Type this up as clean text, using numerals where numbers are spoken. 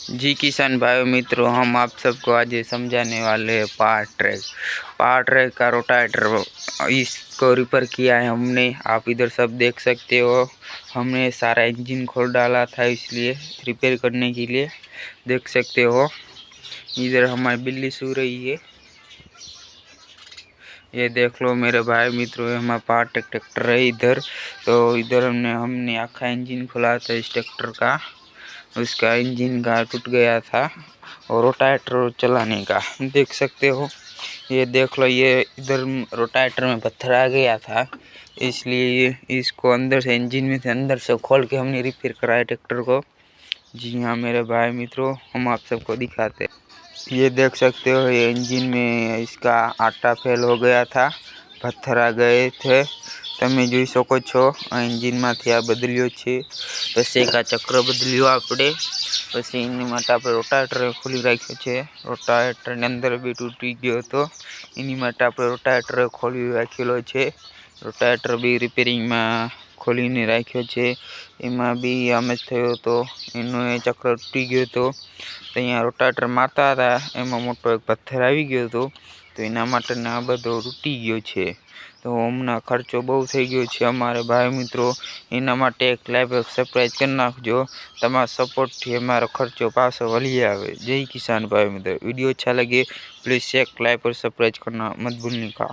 जी किसान भाई मित्रों, हम आप सबको आज ये समझाने वाले हैं पावर ट्रैक का रोटावेटर इसको रिपेयर किया है हमने। आप इधर सब देख सकते हो, हमने सारा इंजन खोल डाला था इसलिए रिपेयर करने के लिए। देख सकते हो इधर हमारी बिल्ली सो रही है, ये देख लो मेरे भाई मित्रों, ये हमारा पावर ट्रैक ट्रैक्टर है इधर। तो इधर हमने आखा इंजन खोला था इस ट्रैक्टर का, उसका इंजन का टूट गया था और रोटावेटर चलाने का देख सकते हो। ये देख लो, ये इधर रोटावेटर में पत्थर आ गया था, इसलिए इसको अंदर से इंजन में से अंदर से खोल के हमने रिपेयर कराया ट्रैक्टर को। जी हाँ मेरे भाई मित्रों, हम आप सबको दिखाते हैं। ये देख सकते हो, ये इंजन में इसका आटा फेल हो गया था, पत्थर आ गए थे। તમે જોઈ શકો છો આ એન્જિનમાંથી આ બદલ્યો છે, પછી એક આ ચક્ર બદલ્યો આપણે, પછી એની માટે આપણે રોટાવેટર ખોલી રાખ્યો છે। રોટાવેટરની અંદર બી તૂટી ગયો હતો, એની માટે આપણે રોટાવેટર ખોલી રાખેલો છે। રોટાવેટર બી રિપેરિંગમાં ખોલીને રાખ્યો છે, એમાં બી આમ જ થયો હતો, એનો એ ચક્ર તૂટી ગયો હતો। તો અહીંયા રોટાવેટર મારતા હતા એમાં મોટો એક પથ્થર આવી ગયો હતો, તો એના માટે આ બધો તૂટી ગયો છે। तो हमें खर्चो बहुत थी गयो है अमारे भाई मित्रों, एना माटे एक लाइक सब्सक्राइब कर नाखजो। तमारा सपोर्ट थी अमारो खर्चो पाछो वली आवे। जय किसान भाई मित्रों, वीडियो अच्छा लगे प्लीज शेयर लाइक और सब्सक्राइब करना मत भूलने का।